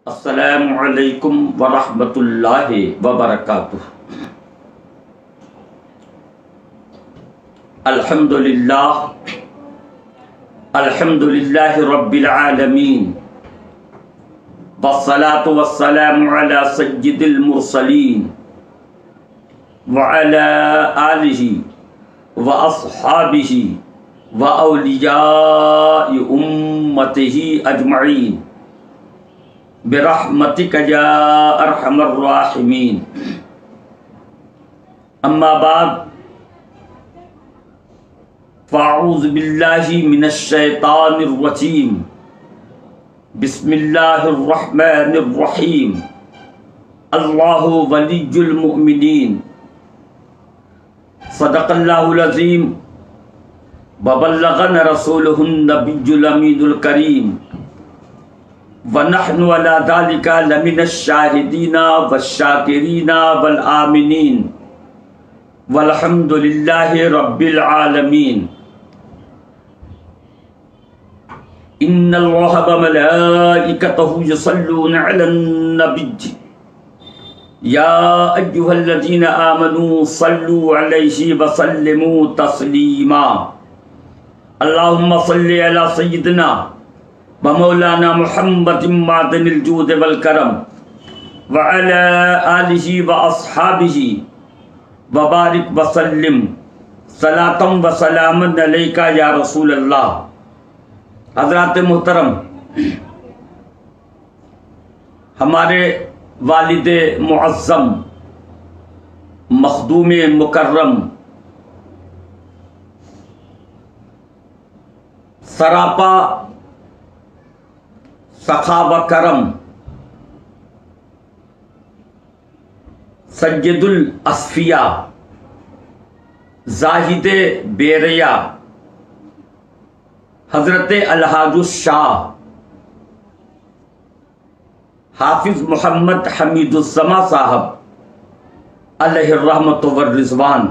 السلام علیکم ورحمۃ اللہ وبرکاتہ۔ الحمد للہ رب العالمین، والصلاة والسلام علی سید المرسلین وعلی آلہ واصحابہ واولیاء امتہ اجمعین برحمتک یا ارحم الراحمین۔ اما بعد، فاعوذ باللہ من الشیطان الرجیم، بسم اللہ الرحمن الرحیم۔ اللہ ولی المؤمنین، صدق اللہ العظیم، وبلغنا رسولہ النبی الامین الکریم، وَنَحْنُ عَلَى ذَلِكَ لَمِنَ الشَّاهِدِينَ وَالشَّاكِرِينَ وَالْآمِنِينَ وَالْحَمْدُ لِلَّهِ رَبِّ الْعَالَمِينَ۔ إِنَّ اللَّهَ وَمَلَائِكَتَهُ يُصَلُّونَ عَلَى النَّبِيِّ يَا أَيُّهَا الَّذِينَ آمَنُوا صَلُّوا عَلَيْهِ وَسَلِّمُوا تَسْلِيمًا۔ اللهم صل على سيدنا ومولانا محمد معدن الجود والکرم وعلى آلہ واصحابہ وبارک وسلم صلاۃ وسلام علیک یا رسول اللہ۔ حضرات محترم، ہمارے والد معظم، مخدوم مکرم، سراپا سخا و کرم، سید الاصفیاء، زاہد بیریا، حضرت الحاج الشاہ حافظ محمد حمید السما صاحب علیہ الرحمۃ والرضوان،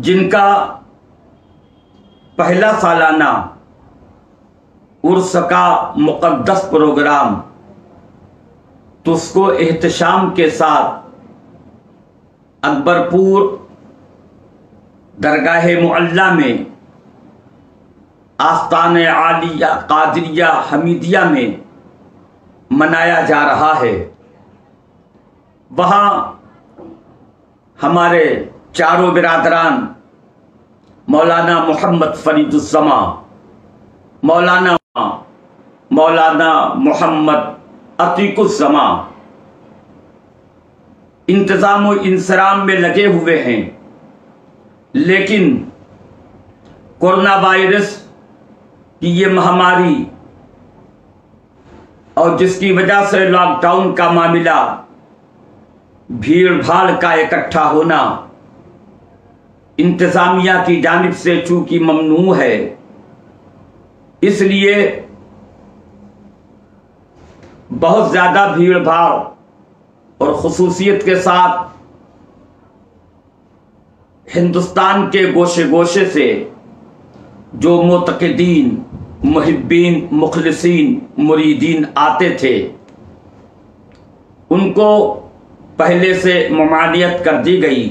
جن کا پہلا سالانہ عرس کا مقدس پروگرام تسکو احتشام کے ساتھ اکبرپور درگاہ معلیٰ میں آستان عالیہ قادریہ حمیدیہ میں منایا جا رہا ہے، وہاں ہمارے چاروں برادران مولانا محمد فرید الزمان، مولانا محمد عتیق الزمان انتظام و انصرام میں لگے ہوئے ہیں، لیکن کورونا وائرس کی یہ مہاماری اور جس کی وجہ سے لاک ڈاؤن کا معاملہ، بھیڑ بھاڑ کا اکٹھا ہونا انتظامیہ کی جانب سے چونکہ ممنوع ہے، اس لیے بہت زیادہ بھیڑ بھاڑ اور خصوصیت کے ساتھ ہندوستان کے گوشے گوشے سے جو معتقدین، محبین، مخلصین، مریدین آتے تھے، ان کو پہلے سے ممانعت کر دی گئی۔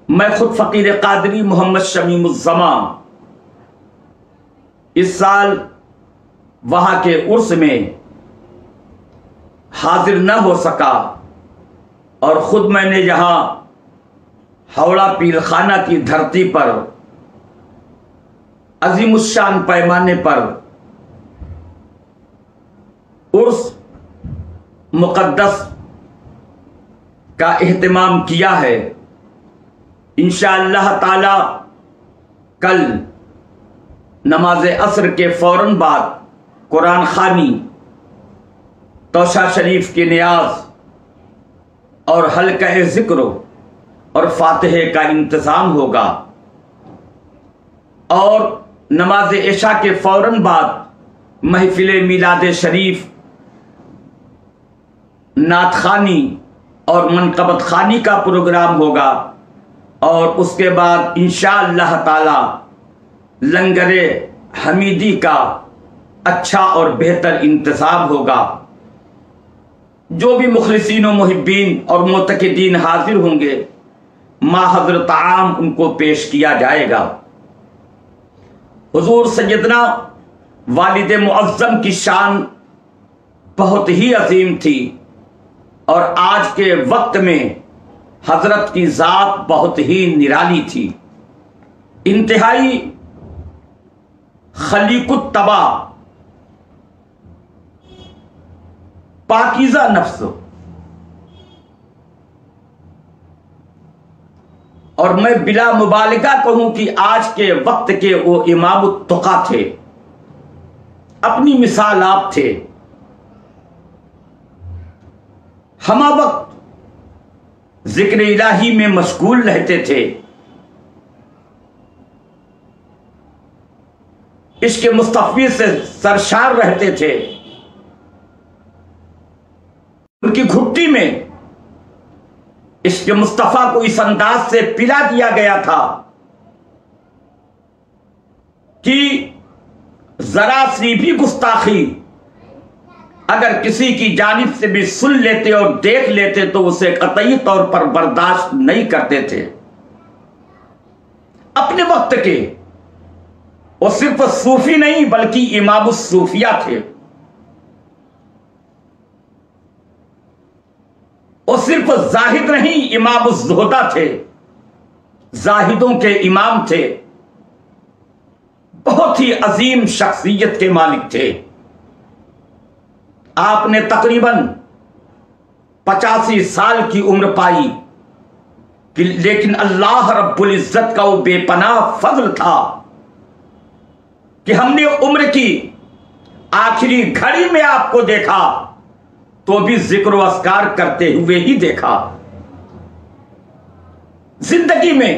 میں خود فقیر قادری محمد شمیم الزمان اس سال وہاں کے عرس میں حاضر نہ ہو سکا، اور خود میں نے یہاں ہاوڑہ پیل خانہ کی دھرتی پر عظیم الشان پیمانے پر عرس مقدس کا اہتمام کیا ہے۔ انشاءاللہ تعالی کل نماز عصر کے فوراً بعد قرآن خوانی، توشہ شریف کی نیاز اور حلقہ ذکر اور فاتحے کا انتظام ہوگا، اور نماز عشاء کے فوراً بعد محفل میلاد شریف، نعت خوانی اور منقبت خوانی کا پروگرام ہوگا، اور اس کے بعد انشاءاللہ تعالی لنگر حمیدی کا اچھا اور بہتر انتخاب ہوگا۔ جو بھی مخلصین و محبین اور معتقدین حاضر ہوں گے ما حضرت عام ان کو پیش کیا جائے گا۔ حضور سیدنا والد معظم کی شان بہت ہی عظیم تھی، اور آج کے وقت میں حضرت کی ذات بہت ہی نرالی تھی۔ انتہائی خلیق الطبع، پاکیزہ نفس، اور میں بلا مبالغہ کہوں کہ آج کے وقت کے وہ امام التقیٰ تھے، اپنی مثال آپ تھے۔ ہمہ وقت ذکر الہی میں مشغول رہتے تھے، عشق مصطفی سے سرشار رہتے تھے۔ ان کی گھٹی میں عشق مصطفیٰ کو اس انداز سے پلا دیا گیا تھا کہ ذرا سی بھی گستاخی اگر کسی کی جانب سے بھی سن لیتے اور دیکھ لیتے تو اسے قطعی طور پر برداشت نہیں کرتے تھے۔ اپنے وقت کے وہ صرف صوفی نہیں بلکہ امام الصوفیہ تھے۔ وہ صرف زاہد نہیں، امام الزہدہ تھے، زاہدوں کے امام تھے، بہت ہی عظیم شخصیت کے مالک تھے۔ آپ نے تقریباً 85 سال کی عمر پائی، لیکن اللہ رب العزت کا وہ بے پناہ فضل تھا کہ ہم نے عمر کی آخری گھڑی میں آپ کو دیکھا تو بھی ذکر و اذکار کرتے ہوئے ہی دیکھا۔ زندگی میں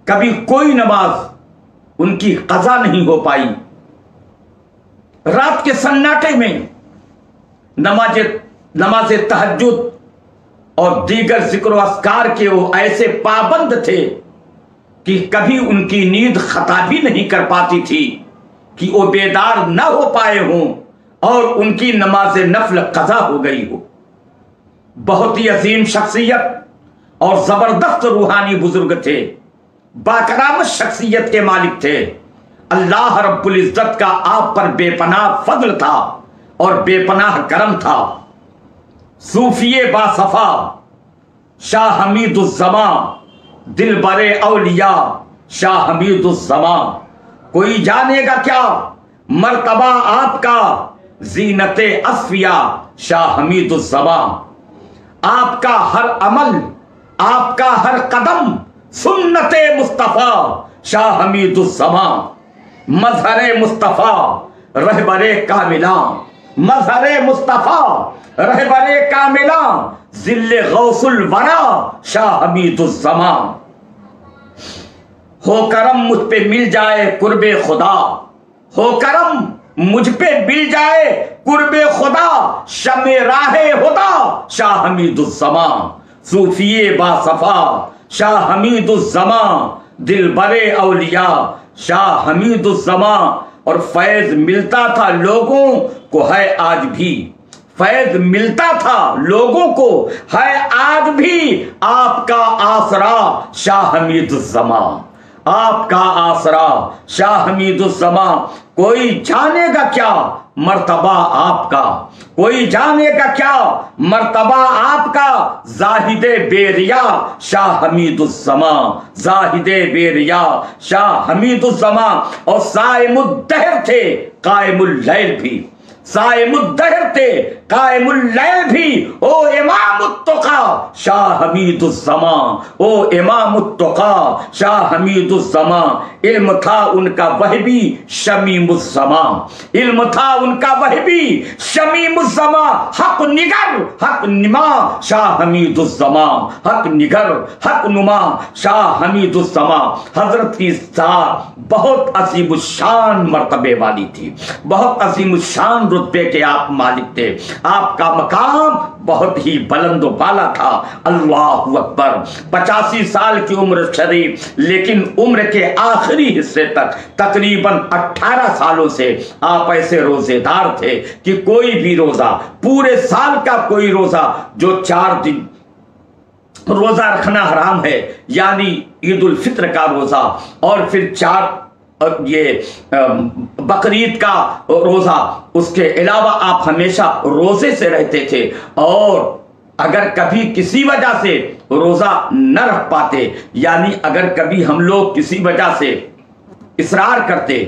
کبھی کوئی نماز ان کی قضا نہیں ہو پائی۔ رات کے سناٹے میں نماز تہجد اور دیگر ذکر و اذکار کے وہ ایسے پابند تھے کہ کبھی ان کی نیند خطا بھی نہیں کر پاتی تھی کہ وہ بیدار نہ ہو پائے ہوں اور ان کی نماز نفل قضا ہو گئی ہو۔ بہت ہی عظیم شخصیت اور زبردست روحانی بزرگ تھے، باکرامت شخصیت کے مالک تھے۔ اللہ رب العزت کا آپ پر بے پناہ فضل تھا اور بے پناہ کرم تھا۔ صوفی باصفا شاہ حمید الزمان، دل برے اولیاء شاہ حمید الزمان، کوئی جانے گا کیا مرتبہ آپ کا زینت اصفیاء شاہ حمید الزمان۔ آپ کا ہر عمل، آپ کا ہر قدم سنت مصطفیٰ شاہ حمید الزمان، مظہر مصطفیٰ رہبر کاملاں، مظہر مصطفیٰ رہبر کاملاں، ذل غوث الورا شاہ حمید الزمان۔ ہو کرم مجھ پہ مل جائے قرب خدا، ہو کرم مجھ پہ مل جائے قرب خدا، شمع راہ ہدا شاہ حمید الزمان۔ صوفی باصفا شاہ حمید الزمان، دل برے اولیاء شاہ حمید الزمان۔ اور فیض ملتا تھا لوگوں کو ہے آج بھی، فیض ملتا تھا لوگوں کو ہے آج بھی، آپ کا آسرا شاہ حمید الزمان، آپ کا آسرا شاہ حمید الزمان۔ کوئی جانے گا کیا مرتبہ آپ کا، کوئی جانے گا کیا مرتبہ آپ کا، زاہد بے ریا شاہ حمید الزمان، زاہد بے ریا شاہ حمید الزمان۔ اور صائم الدہر تھے قائم اللیل بھی، صائم الدہر تھے قائم اللیل بھی، او امام التقیٰ شاہ حمید الزمان، او امام التقیٰ شاہ حمید الزمان۔ علم تھا ان کا وہبی شمیم الزمان، علم تھا ان کا وہبی شمیم الزمان، حق نگر حق نما شاہ حمید الزمان، حق نگر حق نما شاہ حمید الزمان۔ حضرت کی ذات بہت عظیم الشان مرتبے والی تھی، بہت عظیم الشان رتبے کے آپ مالک تھے۔ آپ کا مقام بہت ہی بلند و بالا تھا۔ اللہ اکبر، 85 سال کی عمر شریف، لیکن عمر کے آخری حصے تک تقریباً 18 سالوں سے آپ ایسے روزے دار تھے کہ کوئی بھی روزہ، پورے سال کا کوئی روزہ جو 4 دن روزہ رکھنا حرام ہے، یعنی عید الفطر کا روزہ اور پھر 4 یہ بقرعید کا روزہ، اس کے علاوہ آپ ہمیشہ روزے سے رہتے تھے۔ اور اگر کبھی کسی وجہ سے روزہ نہ رکھ پاتے، یعنی اگر کبھی ہم لوگ کسی وجہ سے اصرار کرتے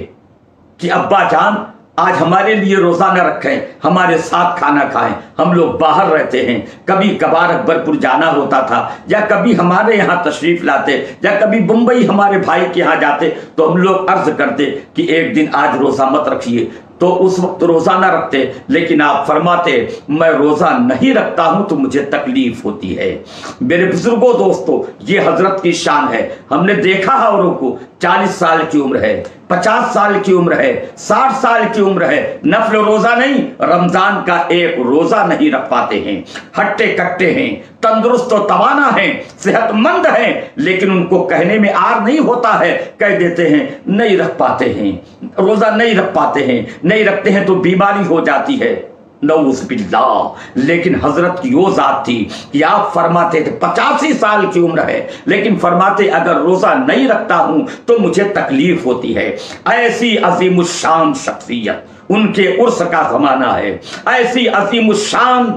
کہ ابا جان آج ہمارے لیے روزہ نہ رکھیں، ہمارے ساتھ کھانا کھائیں، ہم لوگ باہر رہتے ہیں، کبھی کبھار اکبرپور جانا ہوتا تھا، یا کبھی ہمارے یہاں تشریف لاتے، یا کبھی بمبئی ہمارے بھائی کے یہاں جاتے، تو ہم لوگ عرض کرتے کہ ایک دن آج روزہ مت رکھیے، تو اس وقت روزہ نہ رکھتے، لیکن آپ فرماتے میں روزہ نہیں رکھتا ہوں تو مجھے تکلیف ہوتی ہے۔ میرے بزرگوں دوستو، یہ حضرت کی شان ہے۔ ہم نے دیکھا ہے اوروں کو 40 سال کی عمر ہے، 50 سال کی عمر ہے، 60 سال کی عمر ہے، نفل روزہ نہیں، رمضان کا ایک روزہ نہیں رکھ پاتے ہیں، ہٹے کٹے ہیں، تندرست و توانا ہیں، صحت مند ہیں، لیکن ان کو کہنے میں آر نہیں ہوتا ہے، کہہ دیتے ہیں نہیں رکھ پاتے ہیں، روزہ نہیں رکھ پاتے ہیں، نہیں رکھتے ہیں تو بیماری ہو جاتی ہے، نعوذ باللہ۔ لیکن حضرت کی وہ ذات تھی کہ آپ فرماتے تھے 85 سال کی عمر ہے، لیکن فرماتے اگر روزہ نہیں رکھتا ہوں تو مجھے تکلیف ہوتی ہے۔ ایسی عظیم الشان شخصیت، ان کے عرس کا زمانہ ہے، ایسی عظیم الشان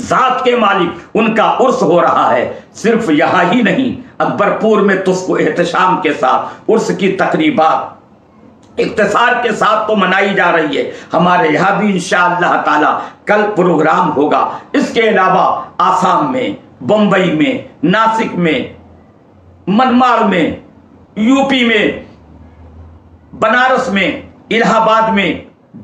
ذات کے مالک ان کا عرس ہو رہا ہے۔ صرف یہاں ہی نہیں، اکبرپور میں تو اس کو احتشام کے ساتھ عرس کی تقریبات اختصار کے ساتھ تو منائی جا رہی ہے۔ ہمارے یہاں بھی انشاءاللہ تعالی کل پروگرام ہوگا۔ اس کے علاوہ آسام میں، بمبئی میں، ناسک میں، منمار میں، یو پی میں، بنارس میں، الہ آباد میں،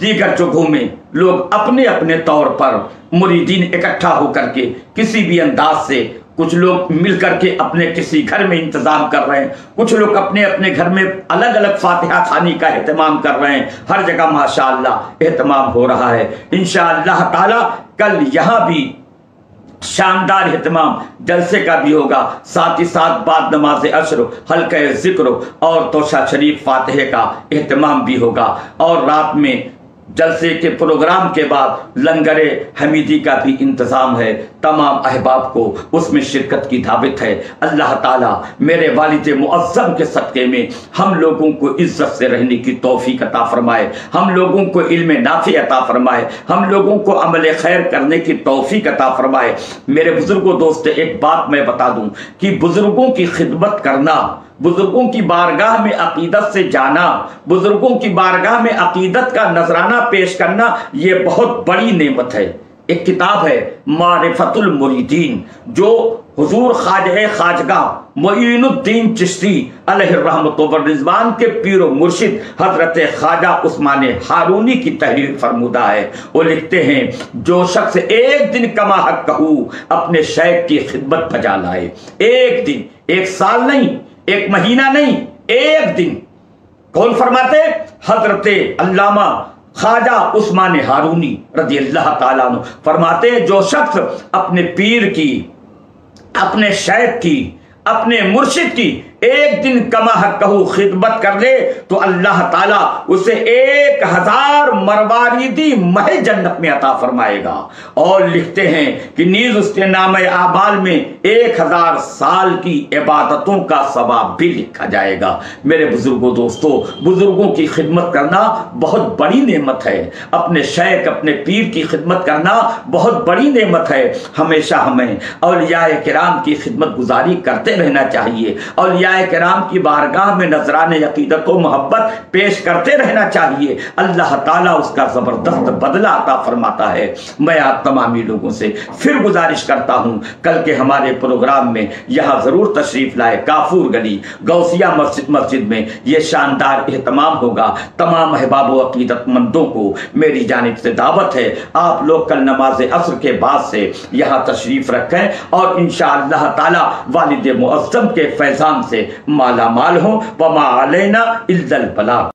دیگر جگہوں میں لوگ اپنے اپنے طور پر مریدین اکٹھا ہو کر کے کسی بھی انداز سے، کچھ لوگ مل کر کے اپنے کسی گھر میں انتظام کر رہے ہیں، کچھ لوگ اپنے اپنے گھر میں الگ الگ فاتحہ خوانی کا اہتمام کر رہے ہیں۔ ہر جگہ ماشاءاللہ اہتمام ہو رہا ہے۔ انشاءاللہ تعالی کل یہاں بھی شاندار اہتمام جلسے کا بھی ہوگا، ساتھ ہی ساتھ بعد نماز عصر حلقہ ذکر اور توشہ شریف فاتحہ کا اہتمام بھی ہوگا، اور رات میں جلسے کے پروگرام کے بعد لنگر حمیدی کا بھی انتظام ہے۔ تمام احباب کو اس میں شرکت کی دعوت ہے۔ اللہ تعالیٰ میرے والد معظم کے صدقے میں ہم لوگوں کو عزت سے رہنے کی توفیق عطا فرمائے، ہم لوگوں کو علم نافع عطا فرمائے، ہم لوگوں کو عمل خیر کرنے کی توفیق عطا فرمائے۔ میرے بزرگوں دوست، ایک بات میں بتا دوں کہ بزرگوں کی خدمت کرنا، بزرگوں کی بارگاہ میں عقیدت سے جانا، بزرگوں کی بارگاہ میں عقیدت کا نذرانہ پیش کرنا، یہ بہت بڑی نعمت ہے۔ ایک کتاب ہے معرفت المریدین، جو حضور خواجہ خواجگاہ معین الدین چشتی علیہ الرحمۃ والرضوان کے پیر و مرشد حضرت خواجہ عثمان ہارونی کی تحریر فرمودہ ہے۔ وہ لکھتے ہیں جو شخص ایک دن کما حق کہو اپنے شیخ کی خدمت بجا لائے، ایک دن، ایک سال نہیں، ایک مہینہ نہیں، ایک دن۔ کون فرماتے؟ حضرت علامہ خواجہ عثمان ہارونی رضی اللہ تعالیٰ عنہ فرماتے ہیں جو شخص اپنے پیر کی، اپنے شیخ کی، اپنے مرشد کی ایک دن کما حق کہو خدمت کر لے تو اللہ تعالیٰ اسے 1000 مرواریدی مہ جنت میں عطا فرمائے گا۔ اور لکھتے ہیں کہ نیز اس کے نام اعمال میں 1000 سال کی عبادتوں کا ثواب بھی لکھا جائے گا۔ میرے بزرگوں دوستو، بزرگوں کی خدمت کرنا بہت بڑی نعمت ہے، اپنے شیخ، اپنے پیر کی خدمت کرنا بہت بڑی نعمت ہے۔ ہمیشہ ہمیں اولیاء کرام کی خدمت گزاری کرتے رہنا چاہیے، اولیاء کرام کی بارگاہ میں نذران عقیدت و محبت پیش کرتے رہنا چاہیے۔ اللہ تعالیٰ اس کا زبردست بدلہ عطا فرماتا ہے۔ میں آپ تمامی لوگوں سے پھر گزارش کرتا ہوں کل کے ہمارے پروگرام میں یہاں ضرور تشریف لائے۔ کافور گلی غوثیہ مسجد میں یہ شاندار اہتمام ہوگا۔ تمام احباب و عقیدت مندوں کو میری جانب سے دعوت ہے، آپ لوگ کل نماز عصر کے بعد سے یہاں تشریف رکھیں اور انشاءاللہ تعالی والد معظم کے فیضان سے مالا مال ہوں۔ وما علینا الا البلاغ۔